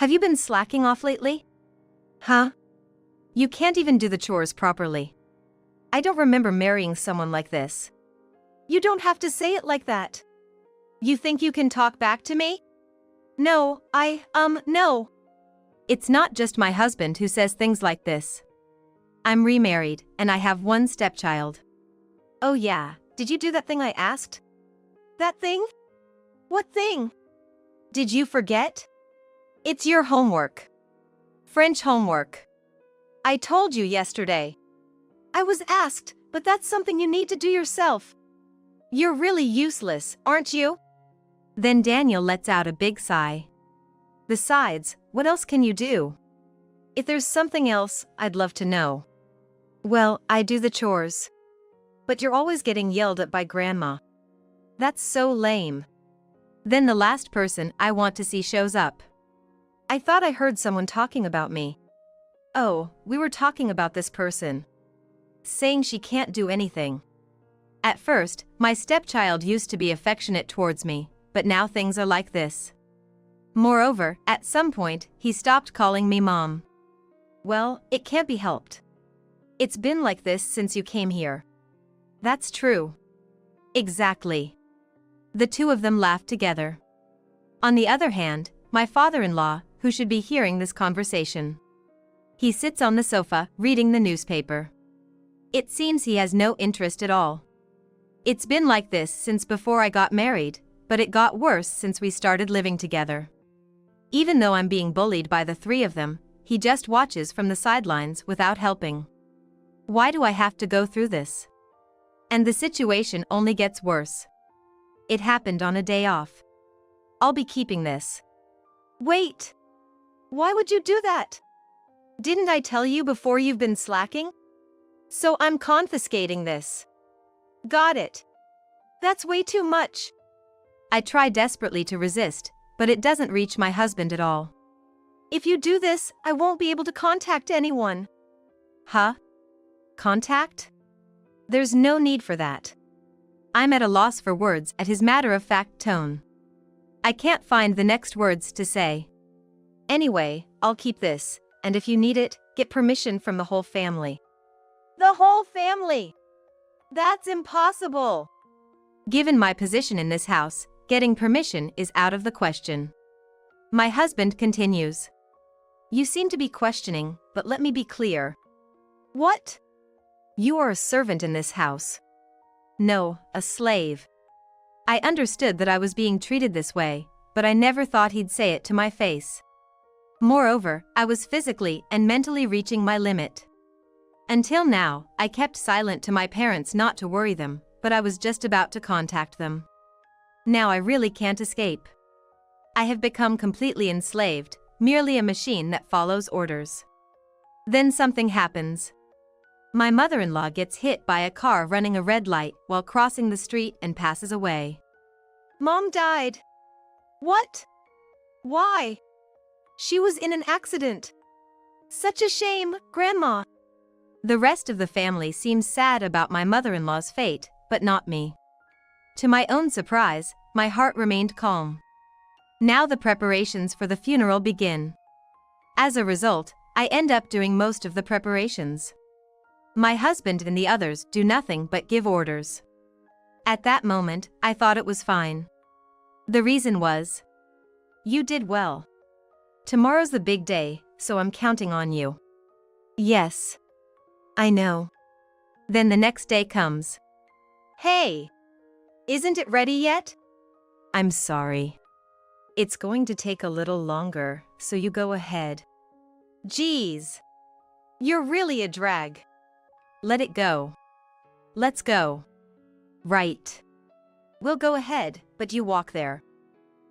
Have you been slacking off lately? Huh? You can't even do the chores properly. I don't remember marrying someone like this. You don't have to say it like that. You think you can talk back to me? No, no. It's not just my husband who says things like this. I'm remarried, and I have one stepchild. Oh yeah, did you do that thing I asked? That thing? What thing? Did you forget? It's your homework. French homework. I told you yesterday. I was asked, but that's something you need to do yourself. You're really useless, aren't you? Then Daniel lets out a big sigh. Besides, what else can you do? If there's something else, I'd love to know. Well, I do the chores. But you're always getting yelled at by Grandma. That's so lame. Then the last person I want to see shows up. I thought I heard someone talking about me. Oh, we were talking about this person. Saying she can't do anything. At first, my stepchild used to be affectionate towards me, but now things are like this. Moreover, at some point, he stopped calling me Mom. Well, it can't be helped. It's been like this since you came here. That's true. Exactly. The two of them laughed together. On the other hand, my father-in-law, who should be hearing this conversation. He sits on the sofa, reading the newspaper. It seems he has no interest at all. It's been like this since before I got married, but it got worse since we started living together. Even though I'm being bullied by the three of them, he just watches from the sidelines without helping. Why do I have to go through this? And the situation only gets worse. It happened on a day off. I'll be keeping this. Wait! Why would you do that? Didn't I tell you before you've been slacking? So I'm confiscating this. Got it. That's way too much. I try desperately to resist, but it doesn't reach my husband at all. If you do this, I won't be able to contact anyone. Huh? Contact? There's no need for that. I'm at a loss for words at his matter-of-fact tone. I can't find the next words to say. Anyway, I'll keep this, and if you need it, get permission from the whole family. The whole family? That's impossible. Given my position in this house, getting permission is out of the question. My husband continues. You seem to be questioning, but let me be clear. What? You are a servant in this house. No, a slave. I understood that I was being treated this way, but I never thought he'd say it to my face. Moreover, I was physically and mentally reaching my limit. Until now, I kept silent to my parents not to worry them, but I was just about to contact them. Now I really can't escape. I have become completely enslaved, merely a machine that follows orders. Then something happens. My mother-in-law gets hit by a car running a red light while crossing the street and passes away. Mom died. What? Why? She was in an accident. Such a shame, Grandma. The rest of the family seems sad about my mother-in-law's fate, but not me. To my own surprise, my heart remained calm. Now the preparations for the funeral begin. As a result, I end up doing most of the preparations. My husband and the others do nothing but give orders. At that moment, I thought it was fine. The reason was, you did well. Tomorrow's the big day, so I'm counting on you. Yes. I know. Then the next day comes. Hey! Isn't it ready yet? I'm sorry. It's going to take a little longer, so you go ahead. Geez. You're really a drag. Let it go. Let's go. Right. We'll go ahead, but you walk there.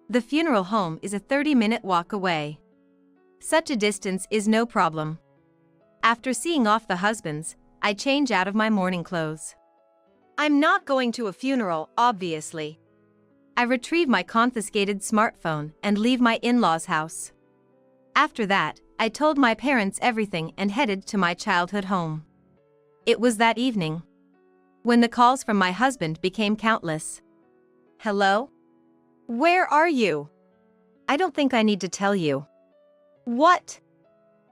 The funeral home is a 30-minute walk away. Such a distance is no problem. After seeing off the husbands, I change out of my mourning clothes. I'm not going to a funeral, obviously. I retrieve my confiscated smartphone and leave my in-laws' house. After that, I told my parents everything and headed to my childhood home. It was that evening when the calls from my husband became countless. Hello? Where are you? I don't think I need to tell you. What?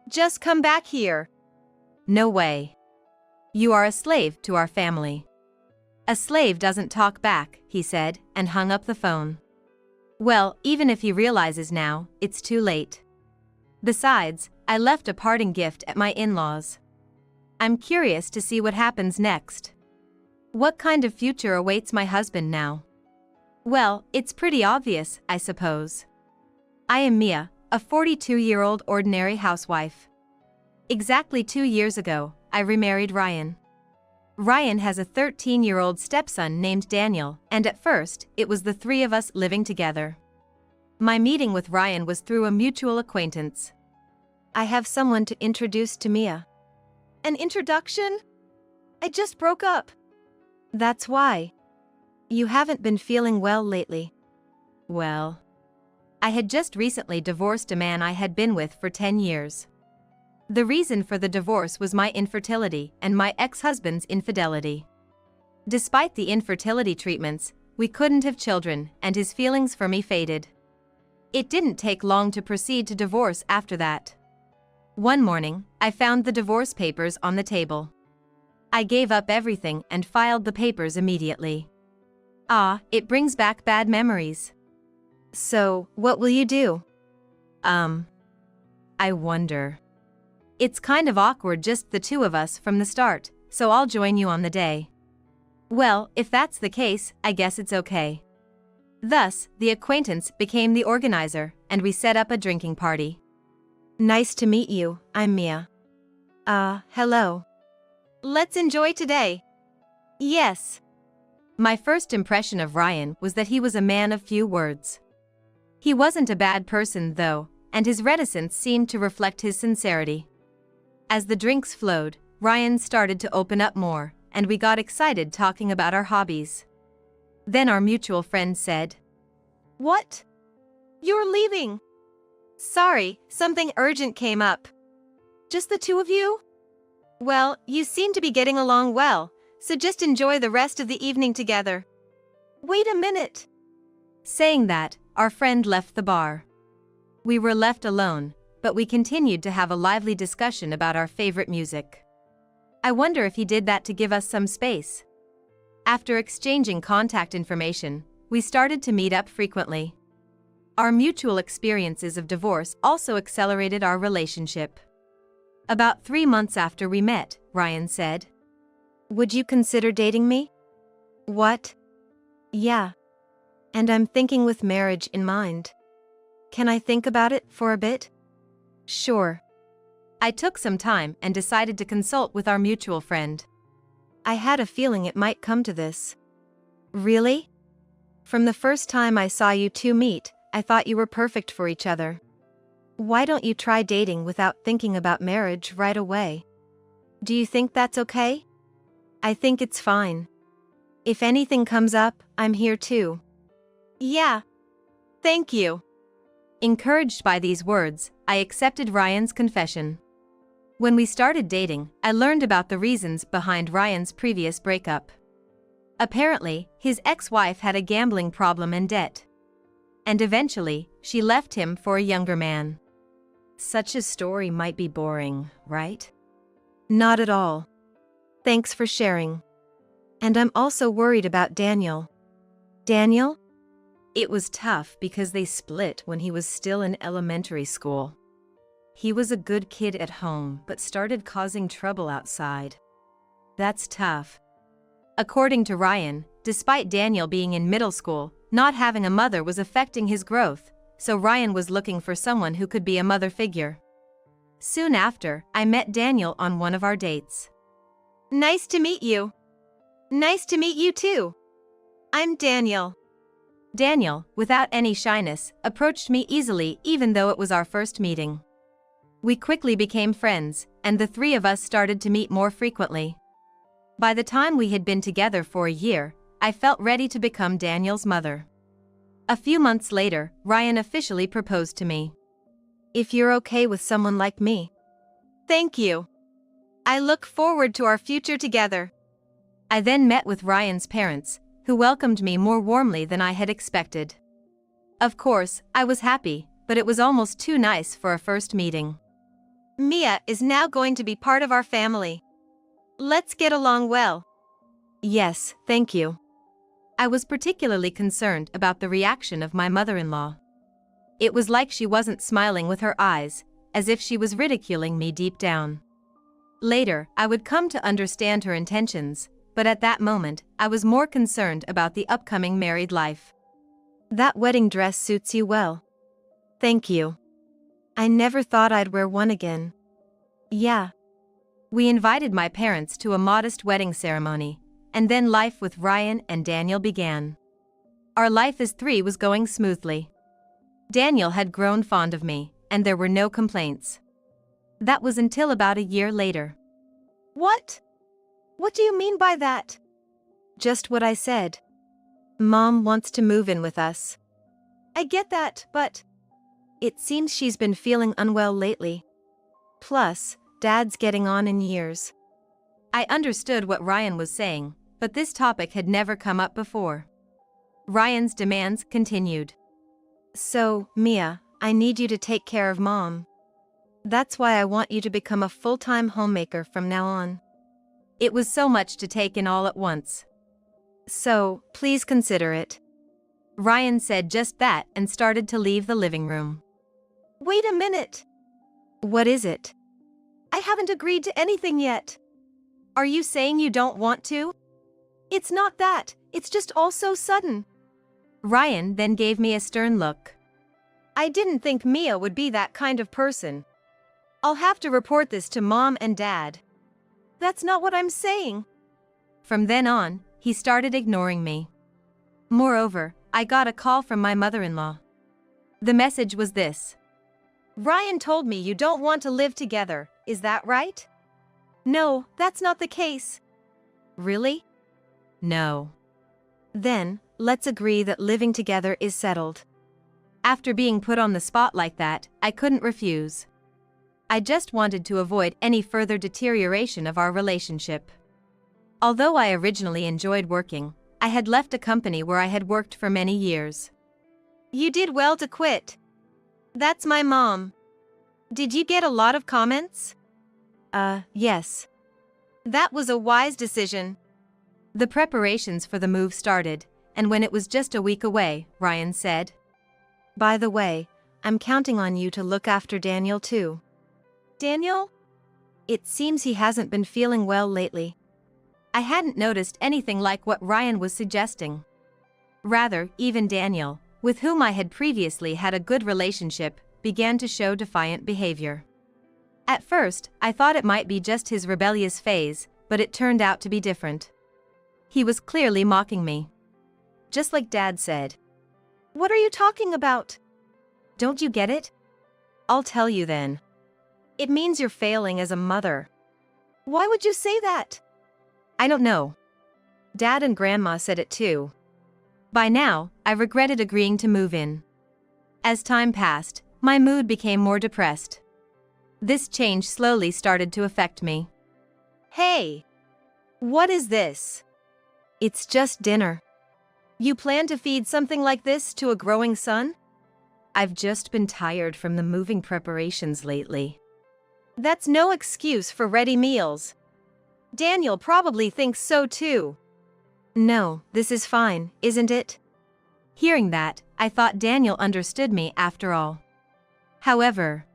Just come back here. No way. You are a slave to our family. A slave doesn't talk back, he said, and hung up the phone. Well, even if he realizes now, it's too late. Besides, I left a parting gift at my in-laws. I'm curious to see what happens next. What kind of future awaits my husband now? Well, it's pretty obvious, I suppose. I am Mia, a 42-year-old ordinary housewife. Exactly 2 years ago, I remarried Ryan. Ryan has a 13-year-old stepson named Daniel, and at first, it was the three of us living together. My meeting with Ryan was through a mutual acquaintance. I have someone to introduce to Mia. An introduction? I just broke up. That's why. You haven't been feeling well lately. Well, I had just recently divorced a man I had been with for 10 years. The reason for the divorce was my infertility and my ex-husband's infidelity. Despite the infertility treatments, we couldn't have children, and his feelings for me faded. It didn't take long to proceed to divorce after that. One morning, I found the divorce papers on the table. I gave up everything and filed the papers immediately. It brings back bad memories. So, what will you do? I wonder. It's kind of awkward just the two of us from the start, so I'll join you on the day. Well, if that's the case, I guess it's okay. Thus, the acquaintance became the organizer, and we set up a drinking party. Nice to meet you, I'm Mia. Hello. Let's enjoy today. Yes. My first impression of Ryan was that he was a man of few words. He wasn't a bad person though, and his reticence seemed to reflect his sincerity. As the drinks flowed, Ryan started to open up more, and we got excited talking about our hobbies. Then our mutual friend said, "What? You're leaving?" "Sorry, something urgent came up." "Just the two of you?" "Well, you seem to be getting along well, so just enjoy the rest of the evening together." "Wait a minute." Saying that, our friend left the bar. We were left alone, but we continued to have a lively discussion about our favorite music. I wonder if he did that to give us some space. After exchanging contact information, we started to meet up frequently. Our mutual experiences of divorce also accelerated our relationship. About 3 months after we met, Ryan said, "Would you consider dating me?" "What?" "Yeah. And I'm thinking with marriage in mind. Can I think about it for a bit?" "Sure." I took some time and decided to consult with our mutual friend. "I had a feeling it might come to this." "Really? From the first time I saw you two meet, I thought you were perfect for each other. Why don't you try dating without thinking about marriage right away? Do you think that's okay?" "I think it's fine. If anything comes up, I'm here too." "Yeah. Thank you." Encouraged by these words, I accepted Ryan's confession. When we started dating, I learned about the reasons behind Ryan's previous breakup. Apparently, his ex-wife had a gambling problem and debt. And eventually, she left him for a younger man. Such a story might be boring, right? Not at all. Thanks for sharing. And I'm also worried about Daniel. Daniel? It was tough because they split when he was still in elementary school. He was a good kid at home but started causing trouble outside. That's tough. According to Ryan, despite Daniel being in middle school, not having a mother was affecting his growth, so Ryan was looking for someone who could be a mother figure. Soon after, I met Daniel on one of our dates. "Nice to meet you." "Nice to meet you too. I'm Daniel." Daniel, without any shyness, approached me easily even though it was our first meeting. We quickly became friends, and the three of us started to meet more frequently. By the time we had been together for a year, I felt ready to become Daniel's mother. A few months later, Ryan officially proposed to me. "If you're okay with someone like me." "Thank you. I look forward to our future together." I then met with Ryan's parents, who welcomed me more warmly than I had expected. Of course, I was happy, but it was almost too nice for a first meeting. Mia is now going to be part of our family. Let's get along well. Yes, thank you. I was particularly concerned about the reaction of my mother-in-law. It was like she wasn't smiling with her eyes, as if she was ridiculing me deep down. Later, I would come to understand her intentions, but at that moment, I was more concerned about the upcoming married life. That wedding dress suits you well. Thank you. I never thought I'd wear one again. Yeah. We invited my parents to a modest wedding ceremony, and then life with Ryan and Daniel began. Our life as three was going smoothly. Daniel had grown fond of me, and there were no complaints. That was until about a year later. What? What do you mean by that? Just what I said. Mom wants to move in with us. I get that, but it seems she's been feeling unwell lately. Plus, Dad's getting on in years. I understood what Ryan was saying, but this topic had never come up before. Ryan's demands continued. So, Mia, I need you to take care of Mom. That's why I want you to become a full-time homemaker from now on. It was so much to take in all at once. So, please consider it. Ryan said just that and started to leave the living room. Wait a minute. What is it? I haven't agreed to anything yet. Are you saying you don't want to? It's not that, it's just all so sudden. Ryan then gave me a stern look. I didn't think Mia would be that kind of person. I'll have to report this to Mom and Dad. That's not what I'm saying. From then on, he started ignoring me. Moreover, I got a call from my mother-in-law. The message was this. Ryan told me you don't want to live together, is that right? No, that's not the case. Really? No. Then, let's agree that living together is settled. After being put on the spot like that, I couldn't refuse. I just wanted to avoid any further deterioration of our relationship. Although I originally enjoyed working, I had left a company where I had worked for many years. You did well to quit. That's my mom. Did you get a lot of comments? Yes. That was a wise decision. The preparations for the move started, and when it was just a week away, Ryan said, By the way, I'm counting on you to look after Daniel too. Daniel? It seems he hasn't been feeling well lately. I hadn't noticed anything like what Ryan was suggesting. Rather, even Daniel, with whom I had previously had a good relationship, began to show defiant behavior. At first, I thought it might be just his rebellious phase, but it turned out to be different. He was clearly mocking me. Just like Dad said. What are you talking about? Don't you get it? I'll tell you then. It means you're failing as a mother. Why would you say that? I don't know. Dad and Grandma said it too. By now, I regretted agreeing to move in. As time passed, my mood became more depressed. This change slowly started to affect me. Hey! What is this? It's just dinner. You plan to feed something like this to a growing son? I've just been tired from the moving preparations lately. That's no excuse for ready meals. Daniel probably thinks so too. No, this is fine, isn't it? Hearing that, I thought Daniel understood me after all. However,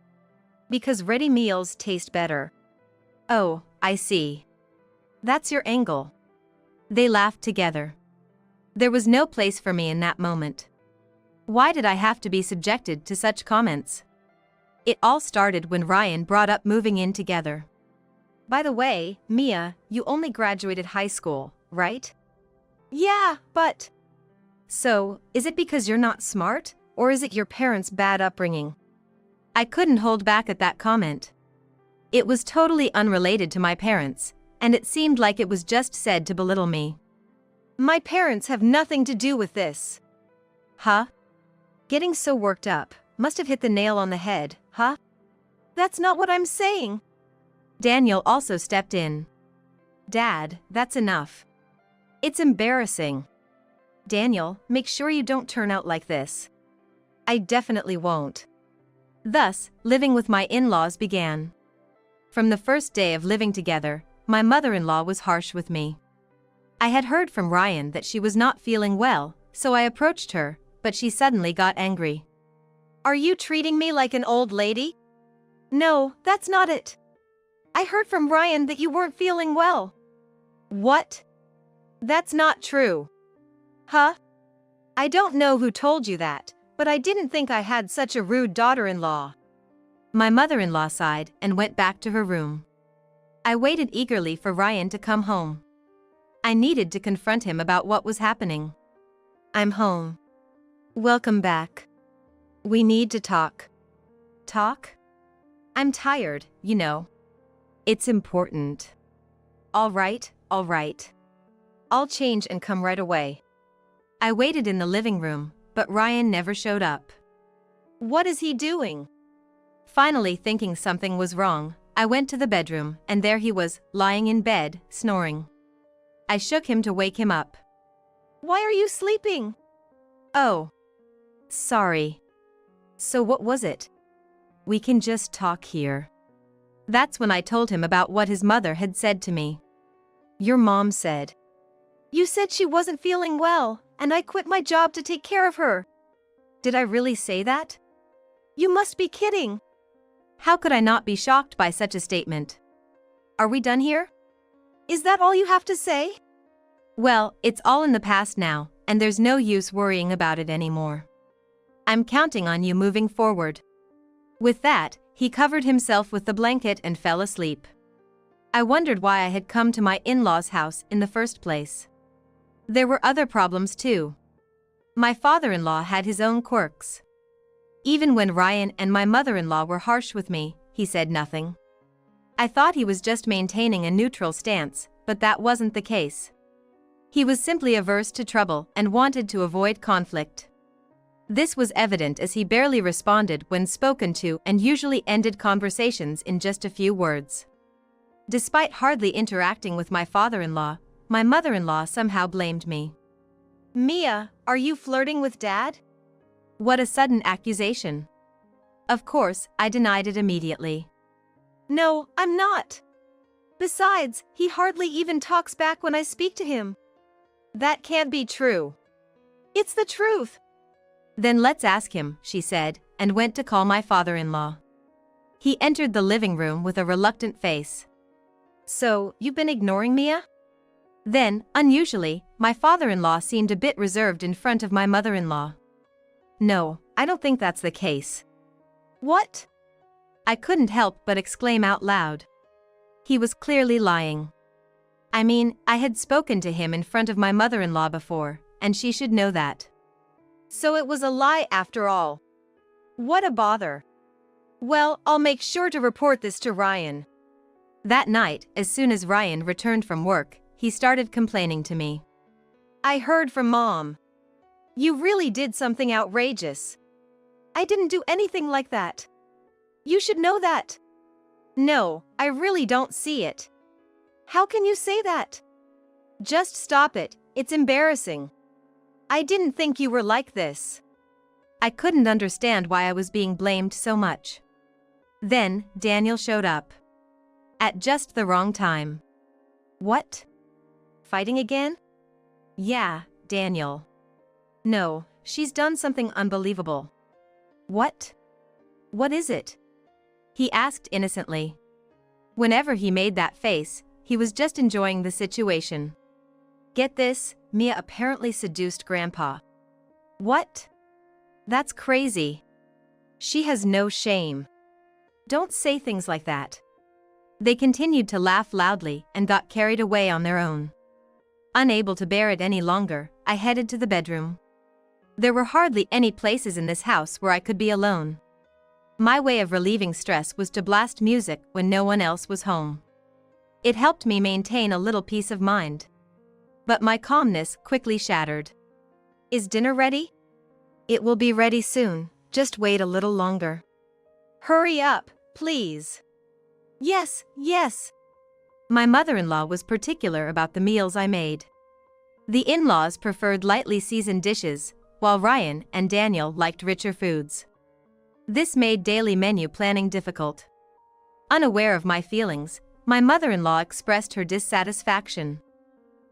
because ready meals taste better. Oh, I see. That's your angle. They laughed together. There was no place for me in that moment. Why did I have to be subjected to such comments? It all started when Ryan brought up moving in together. By the way, Mia, you only graduated high school, right? Yeah, but... So, is it because you're not smart, or is it your parents' bad upbringing? I couldn't hold back at that comment. It was totally unrelated to my parents, and it seemed like it was just said to belittle me. My parents have nothing to do with this. Huh? Getting so worked up must have hit the nail on the head, huh? That's not what I'm saying. Daniel also stepped in. Dad, that's enough. It's embarrassing. Daniel, make sure you don't turn out like this. I definitely won't. Thus, living with my in-laws began. From the first day of living together, my mother-in-law was harsh with me. I had heard from Ryan that she was not feeling well, so I approached her, but she suddenly got angry. "Are you treating me like an old lady?" "No, that's not it. I heard from Ryan that you weren't feeling well." "What? That's not true." "Huh? I don't know who told you that, but I didn't think I had such a rude daughter-in-law." My mother-in-law sighed and went back to her room. I waited eagerly for Ryan to come home. I needed to confront him about what was happening. "I'm home. Welcome back. We need to talk." "Talk? I'm tired, you know. It's important." All right. I'll change and come right away." I waited in the living room, but Ryan never showed up. What is he doing? Finally, thinking something was wrong, I went to the bedroom, and there he was, lying in bed, snoring. I shook him to wake him up. "Why are you sleeping?" "Oh. Sorry. So what was it?" "We can just talk here." That's when I told him about what his mother had said to me. "Your mom said." "You said she wasn't feeling well, and I quit my job to take care of her." "Did I really say that?" "You must be kidding." How could I not be shocked by such a statement? "Are we done here?" "Is that all you have to say?" "Well, it's all in the past now, and there's no use worrying about it anymore. I'm counting on you moving forward." With that, he covered himself with the blanket and fell asleep. I wondered why I had come to my in-laws' house in the first place. There were other problems too. My father-in-law had his own quirks. Even when Ryan and my mother-in-law were harsh with me, he said nothing. I thought he was just maintaining a neutral stance, but that wasn't the case. He was simply averse to trouble and wanted to avoid conflict. This was evident as he barely responded when spoken to and usually ended conversations in just a few words. Despite hardly interacting with my father-in-law, my mother-in-law somehow blamed me. "Mia, are you flirting with Dad?" What a sudden accusation. Of course, I denied it immediately. "No, I'm not. Besides, he hardly even talks back when I speak to him." "That can't be true." "It's the truth." "Then let's ask him," she said, and went to call my father-in-law. He entered the living room with a reluctant face. "So, you've been ignoring Mia?" Then, unusually, my father-in-law seemed a bit reserved in front of my mother-in-law. "No, I don't think that's the case." "What?" I couldn't help but exclaim out loud. He was clearly lying. I mean, I had spoken to him in front of my mother-in-law before, and she should know that. So it was a lie after all. What a bother. Well, I'll make sure to report this to Ryan. That night, as soon as Ryan returned from work, he started complaining to me. "I heard from Mom. You really did something outrageous." "I didn't do anything like that. You should know that." "No, I really don't see it." "How can you say that?" "Just stop it, it's embarrassing. I didn't think you were like this." I couldn't understand why I was being blamed so much. Then, Daniel showed up. At just the wrong time. "What? Fighting again?" "Yeah, Daniel." "No, she's done something unbelievable." "What? What is it?" he asked innocently. Whenever he made that face, he was just enjoying the situation. Get this, Mia apparently seduced Grandpa. "What? That's crazy. She has no shame." "Don't say things like that." They continued to laugh loudly and got carried away on their own. Unable to bear it any longer, I headed to the bedroom. There were hardly any places in this house where I could be alone. My way of relieving stress was to blast music when no one else was home. It helped me maintain a little peace of mind. But my calmness quickly shattered. "Is dinner ready?" "It will be ready soon, just wait a little longer." "Hurry up, please." Yes. My mother-in-law was particular about the meals I made. The in-laws preferred lightly seasoned dishes, while Ryan and Daniel liked richer foods. This made daily menu planning difficult. Unaware of my feelings, my mother-in-law expressed her dissatisfaction.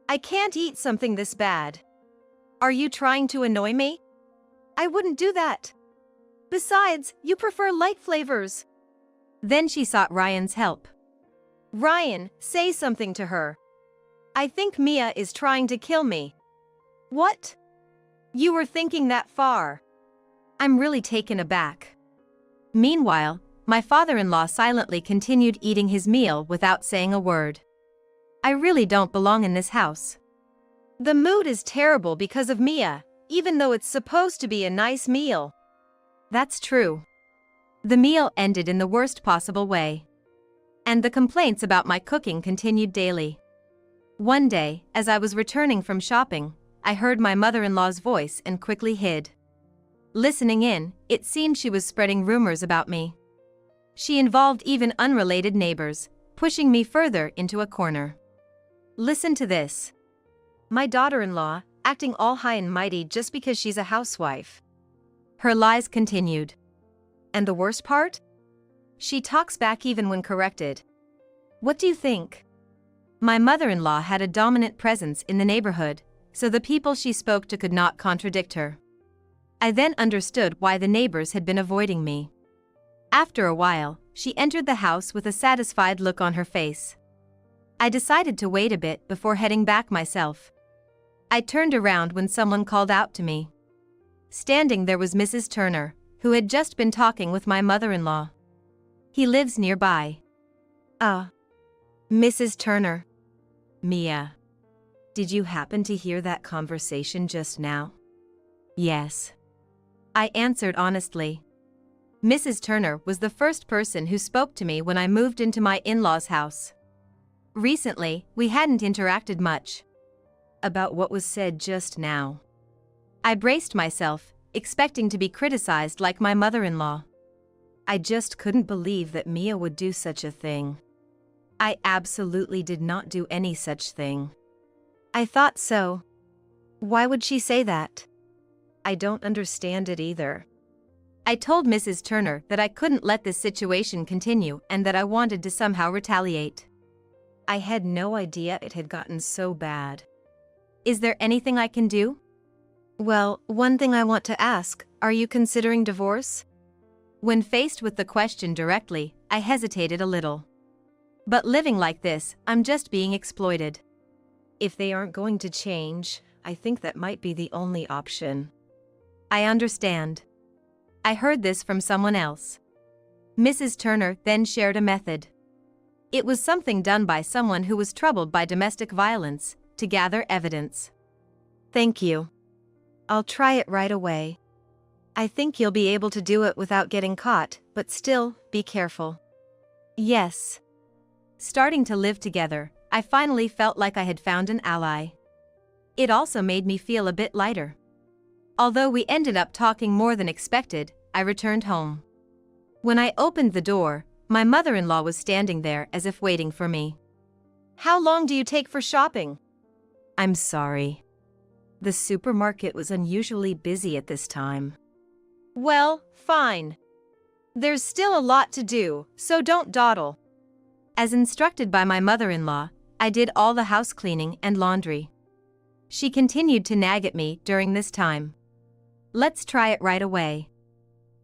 "I can't eat something this bad. Are you trying to annoy me? I wouldn't do that. Besides, you prefer light flavors." Then she sought Ryan's help. "Ryan, say something to her. I think Mia is trying to kill me." "What? You were thinking that far?" I'm really taken aback. Meanwhile, my father-in-law silently continued eating his meal without saying a word. I really don't belong in this house. The mood is terrible because of Mia, even though it's supposed to be a nice meal. That's true. The meal ended in the worst possible way. And the complaints about my cooking continued daily. One day, as I was returning from shopping, I heard my mother-in-law's voice and quickly hid. Listening in, it seemed she was spreading rumors about me. She involved even unrelated neighbors, pushing me further into a corner. Listen to this. My daughter-in-law, acting all high and mighty just because she's a housewife. Her lies continued. And the worst part? She talks back even when corrected. What do you think? My mother-in-law had a dominant presence in the neighborhood, so the people she spoke to could not contradict her. I then understood why the neighbors had been avoiding me. After a while, she entered the house with a satisfied look on her face. I decided to wait a bit before heading back myself. I turned around when someone called out to me. Standing there was Mrs. Turner, who had just been talking with my mother-in-law. He lives nearby. Mrs. Turner. Mia. Did you happen to hear that conversation just now? Yes. I answered honestly. Mrs. Turner was the first person who spoke to me when I moved into my in-laws' house. Recently, we hadn't interacted much. About what was said just now. I braced myself, expecting to be criticized like my mother-in-law. I just couldn't believe that Mia would do such a thing. I absolutely did not do any such thing. I thought so. Why would she say that? I don't understand it either. I told Mrs. Turner that I couldn't let this situation continue and that I wanted to somehow retaliate. I had no idea it had gotten so bad. Is there anything I can do? Well, one thing I want to ask, are you considering divorce? When faced with the question directly, I hesitated a little. But living like this, I'm just being exploited. If they aren't going to change, I think that might be the only option. I understand. I heard this from someone else. Mrs. Turner then shared a method. It was something done by someone who was troubled by domestic violence, to gather evidence. Thank you. I'll try it right away. I think you'll be able to do it without getting caught, but still, be careful. Yes. Starting to live together, I finally felt like I had found an ally. It also made me feel a bit lighter. Although we ended up talking more than expected, I returned home. When I opened the door, my mother-in-law was standing there as if waiting for me. How long do you take for shopping? I'm sorry. The supermarket was unusually busy at this time. Well, fine. There's still a lot to do, so don't dawdle. As instructed by my mother-in-law, I did all the house cleaning and laundry. She continued to nag at me during this time. Let's try it right away.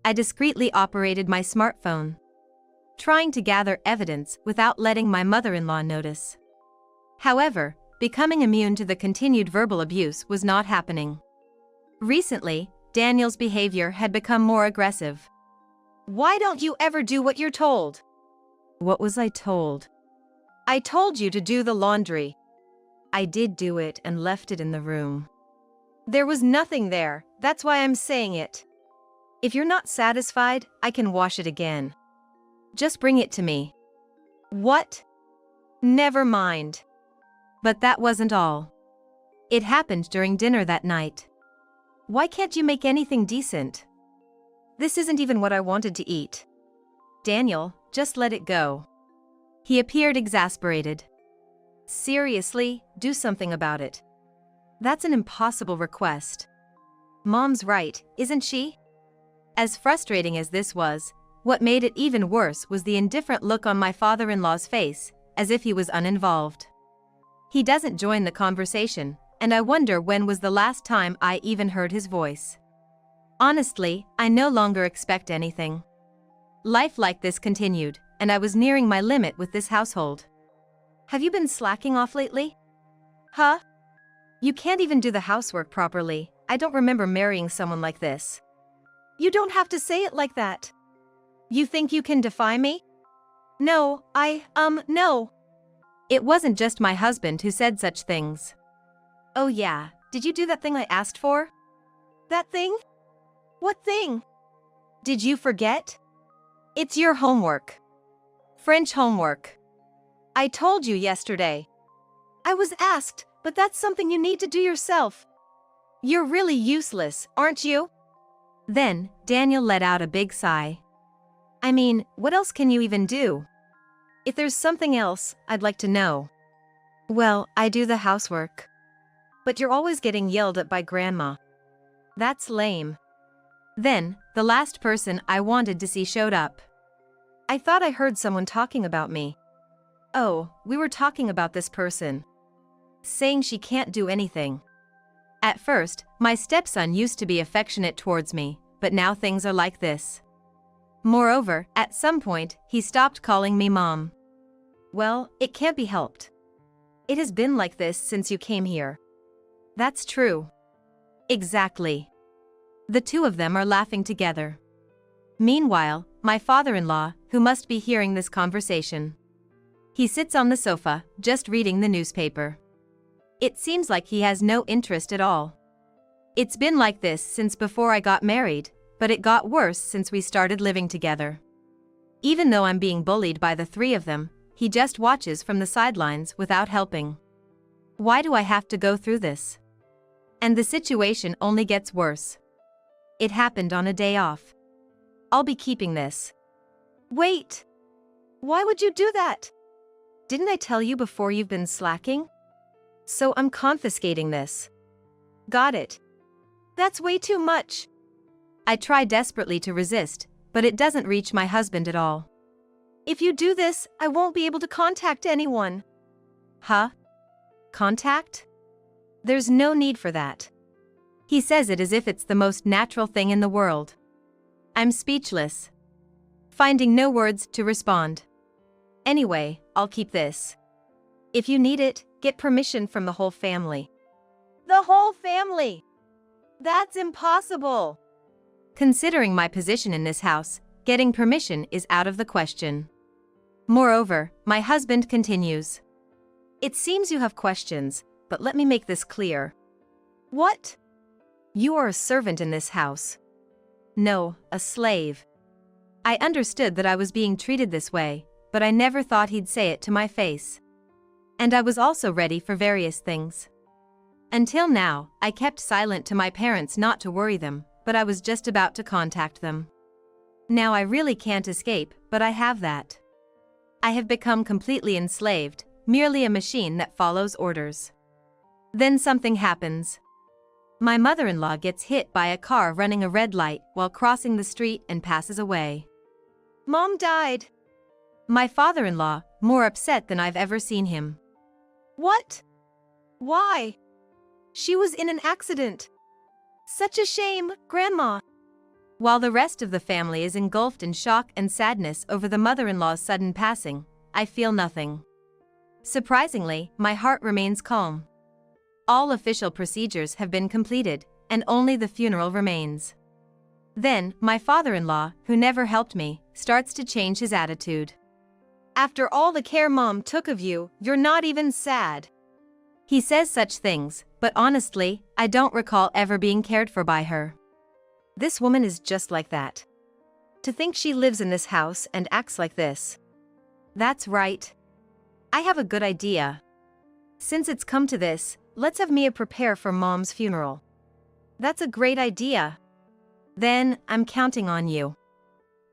I discreetly operated my smartphone, trying to gather evidence without letting my mother-in-law notice. However, becoming immune to the continued verbal abuse was not happening. Recently, Daniel's behavior had become more aggressive. Why don't you ever do what you're told? What was I told? I told you to do the laundry. I did do it and left it in the room. There was nothing there, that's why I'm saying it. If you're not satisfied, I can wash it again. Just bring it to me. What? Never mind. But that wasn't all. It happened during dinner that night. Why can't you make anything decent? This isn't even what I wanted to eat. Daniel, just let it go. He appeared exasperated. Seriously, do something about it. That's an impossible request. Mom's right, isn't she? As frustrating as this was, what made it even worse was the indifferent look on my father-in-law's face, as if he was uninvolved. He doesn't join the conversation, and I wonder when was the last time I even heard his voice. Honestly, I no longer expect anything. Life like this continued, and I was nearing my limit with this household. Have you been slacking off lately? Huh? You can't even do the housework properly. I don't remember marrying someone like this. You don't have to say it like that. You think you can defy me? No, no. It wasn't just my husband who said such things. Oh yeah, did you do that thing I asked for? That thing? What thing? Did you forget? It's your homework. French homework. I told you yesterday. I was asked, but that's something you need to do yourself. You're really useless, aren't you? Then, Daniel let out a big sigh. I mean, what else can you even do? If there's something else, I'd like to know. Well, I do the housework. But you're always getting yelled at by Grandma. That's lame. Then, the last person I wanted to see showed up. I thought I heard someone talking about me. Oh, we were talking about this person. Saying she can't do anything. At first, my stepson used to be affectionate towards me, but now things are like this. Moreover, at some point, he stopped calling me Mom. Well, it can't be helped. It has been like this since you came here. That's true. Exactly. The two of them are laughing together. Meanwhile, my father-in-law, who must be hearing this conversation. He sits on the sofa, just reading the newspaper. It seems like he has no interest at all. It's been like this since before I got married, but it got worse since we started living together. Even though I'm being bullied by the three of them, he just watches from the sidelines without helping. Why do I have to go through this? And the situation only gets worse. It happened on a day off. I'll be keeping this. Wait! Why would you do that? Didn't I tell you before you've been slacking? So I'm confiscating this. Got it. That's way too much. I try desperately to resist, but it doesn't reach my husband at all. If you do this, I won't be able to contact anyone. Huh? Contact? There's no need for that. He says it as if it's the most natural thing in the world. I'm speechless. Finding no words to respond. Anyway, I'll keep this. If you need it, get permission from the whole family. The whole family? That's impossible. Considering my position in this house, getting permission is out of the question. Moreover, my husband continues. It seems you have questions, but let me make this clear. What? You are a servant in this house. No, a slave. I understood that I was being treated this way, but I never thought he'd say it to my face. And I was also ready for various things. Until now, I kept silent to my parents not to worry them, but I was just about to contact them. Now I really can't escape, but I have that. I have become completely enslaved, merely a machine that follows orders. Then something happens. My mother-in-law gets hit by a car running a red light while crossing the street and passes away. Mom died. My father-in-law, more upset than I've ever seen him. What? Why? She was in an accident. Such a shame, Grandma. While the rest of the family is engulfed in shock and sadness over the mother-in-law's sudden passing, I feel nothing. Surprisingly, my heart remains calm. All official procedures have been completed, and only the funeral remains. Then, my father-in-law, who never helped me, starts to change his attitude. After all the care Mom took of you, you're not even sad. He says such things, but honestly, I don't recall ever being cared for by her. This woman is just like that. To think she lives in this house and acts like this. That's right. I have a good idea. Since it's come to this, let's have Mia prepare for Mom's funeral. That's a great idea. Then, I'm counting on you.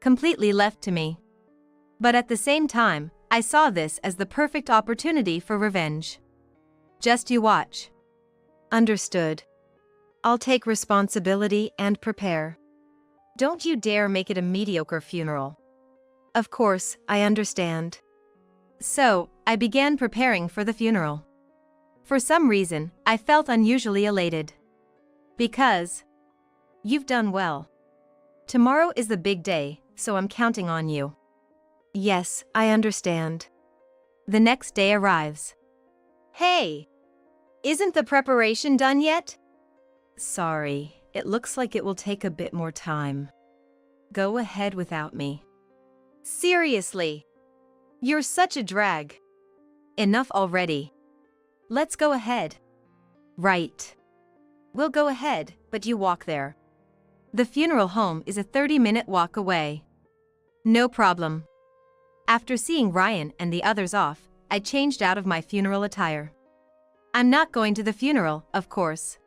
Completely left to me. But at the same time, I saw this as the perfect opportunity for revenge. Just you watch. Understood. I'll take responsibility and prepare. Don't you dare make it a mediocre funeral. Of course, I understand. So, I began preparing for the funeral. For some reason, I felt unusually elated. Because you've done well. Tomorrow is the big day, so I'm counting on you. Yes, I understand. The next day arrives. Hey! Isn't the preparation done yet? Sorry, it looks like it will take a bit more time. Go ahead without me. Seriously? You're such a drag. Enough already. Let's go ahead. Right. We'll go ahead, but you walk there. The funeral home is a 30-minute walk away. No problem. After seeing Ryan and the others off, I changed out of my funeral attire. I'm not going to the funeral, of course.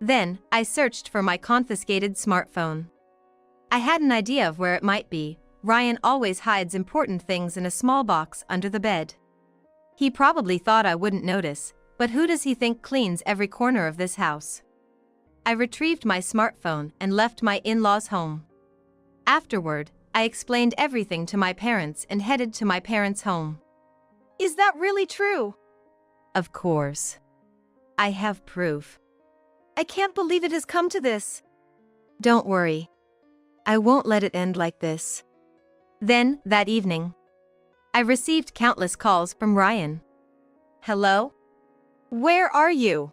Then, I searched for my confiscated smartphone. I had an idea of where it might be. Ryan always hides important things in a small box under the bed. He probably thought I wouldn't notice, but who does he think cleans every corner of this house? I retrieved my smartphone and left my in-laws' home. Afterward, I explained everything to my parents and headed to my parents' home. Is that really true? Of course. I have proof. I can't believe it has come to this. Don't worry. I won't let it end like this. Then, that evening, I received countless calls from Ryan. Hello? Where are you?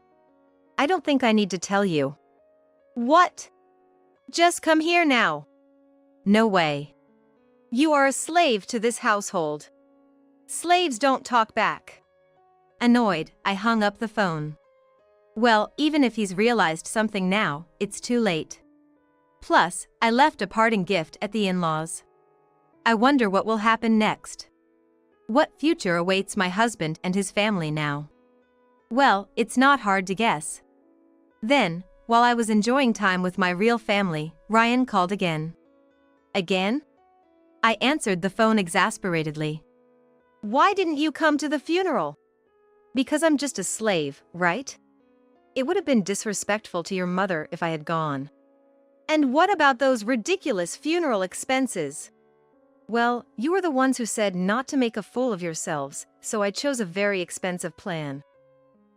I don't think I need to tell you. What? Just come here now. No way. You are a slave to this household. Slaves don't talk back. Annoyed, I hung up the phone. Well, even if he's realized something now, it's too late. Plus, I left a parting gift at the in-laws. I wonder what will happen next. What future awaits my husband and his family now? Well, it's not hard to guess. Then, while I was enjoying time with my real family, Ryan called again. Again? I answered the phone exasperatedly. Why didn't you come to the funeral? Because I'm just a slave, right? It would have been disrespectful to your mother if I had gone. And what about those ridiculous funeral expenses? Well, you were the ones who said not to make a fool of yourselves, so I chose a very expensive plan.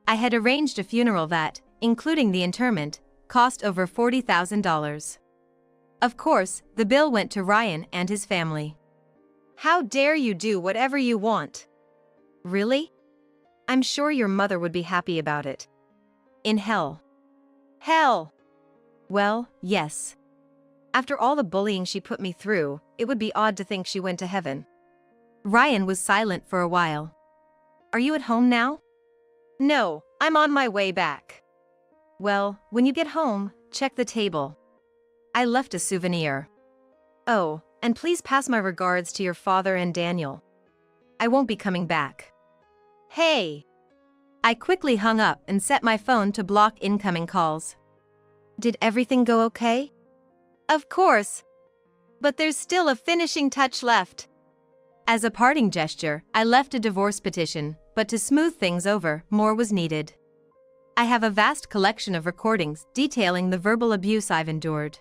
I had arranged a funeral that, including the interment, cost over $40,000. Of course, the bill went to Ryan and his family. How dare you do whatever you want? Really? I'm sure your mother would be happy about it. In hell. Hell! Well, yes. After all the bullying she put me through, it would be odd to think she went to heaven. Ryan was silent for a while. Are you at home now? No, I'm on my way back. Well, when you get home, check the table. I left a souvenir. Oh, and please pass my regards to your father and Daniel. I won't be coming back. Hey! I quickly hung up and set my phone to block incoming calls. Did everything go okay? Of course. But there's still a finishing touch left. As a parting gesture, I left a divorce petition, but to smooth things over, more was needed. I have a vast collection of recordings detailing the verbal abuse I've endured.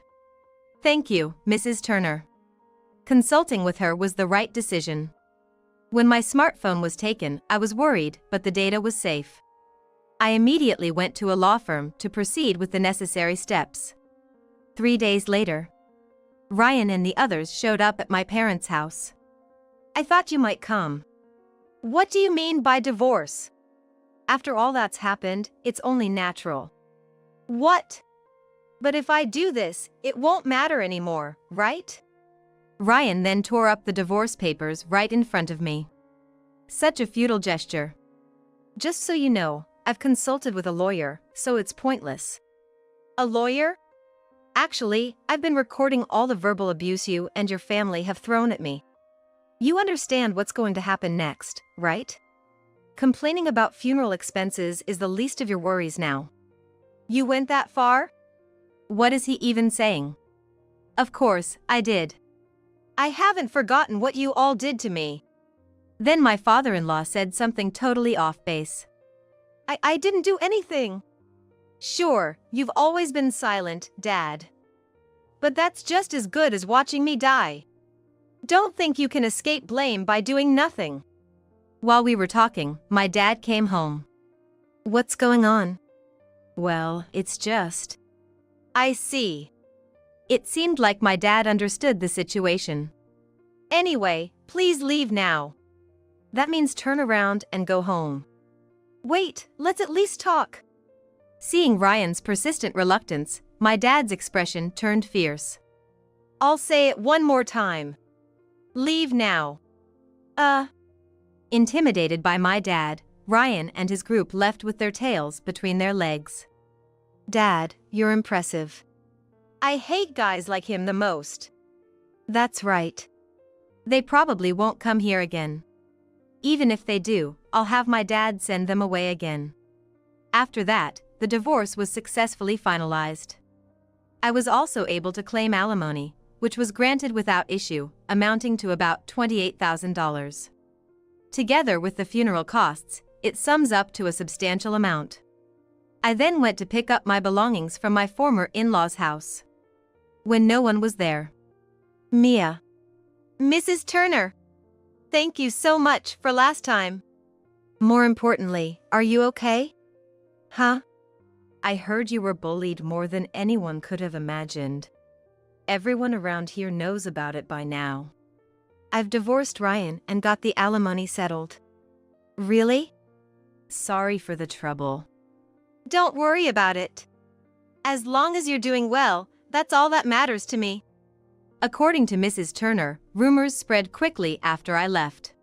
Thank you, Mrs. Turner. Consulting with her was the right decision. When my smartphone was taken, I was worried, but the data was safe. I immediately went to a law firm to proceed with the necessary steps. 3 days later, Ryan and the others showed up at my parents' house. I thought you might come. What do you mean by divorce? After all that's happened, it's only natural. What? But if I do this, it won't matter anymore, right? Ryan then tore up the divorce papers right in front of me. Such a futile gesture. Just so you know, I've consulted with a lawyer, so it's pointless. A lawyer? Actually, I've been recording all the verbal abuse you and your family have thrown at me. You understand what's going to happen next, right? Complaining about funeral expenses is the least of your worries now. You went that far? What is he even saying? Of course, I did. I haven't forgotten what you all did to me. Then my father-in-law said something totally off base. I didn't do anything. Sure, you've always been silent, Dad. but that's just as good as watching me die. Don't think you can escape blame by doing nothing. While we were talking, my dad came home. What's going on? Well, it's just. I see. It seemed like my dad understood the situation. Anyway, please leave now. That means turn around and go home. Wait, let's at least talk. Seeing Ryan's persistent reluctance, my dad's expression turned fierce. I'll say it one more time. Leave now. Intimidated by my dad, Ryan and his group left with their tails between their legs. Dad, you're impressive. I hate guys like him the most. That's right. They probably won't come here again. Even if they do, I'll have my dad send them away again. After that, the divorce was successfully finalized. I was also able to claim alimony, which was granted without issue, amounting to about $28,000. Together with the funeral costs, it sums up to a substantial amount. I then went to pick up my belongings from my former in-laws' house. When no one was there. Mia. Mrs. Turner. Thank you so much for last time. More importantly, are you okay? Huh? I heard you were bullied more than anyone could have imagined. Everyone around here knows about it by now. I've divorced Ryan and got the alimony settled. Really? Sorry for the trouble. Don't worry about it. As long as you're doing well, that's all that matters to me. According to Mrs. Turner, rumors spread quickly after I left.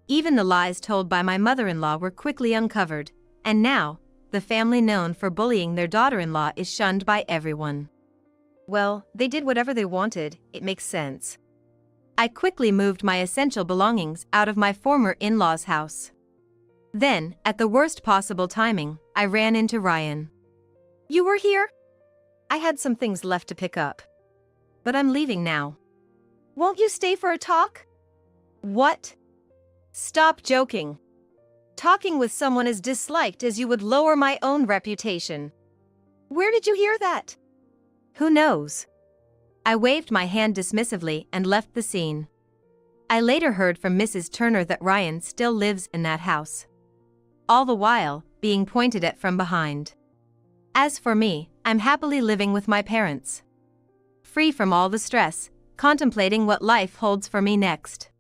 Even the lies told by my mother-in-law were quickly uncovered, and now, the family known for bullying their daughter-in-law is shunned by everyone. Well, they did whatever they wanted, it makes sense. I quickly moved my essential belongings out of my former in-laws' house. Then, at the worst possible timing, I ran into Ryan. You were here? I had some things left to pick up. But I'm leaving now. Won't you stay for a talk? What? Stop joking. Talking with someone as disliked as you would lower my own reputation. Where did you hear that? Who knows? I waved my hand dismissively and left the scene. I later heard from Mrs. Turner that Ryan still lives in that house. All the while, being pointed at from behind. As for me, I'm happily living with my parents. Free from all the stress, contemplating what life holds for me next.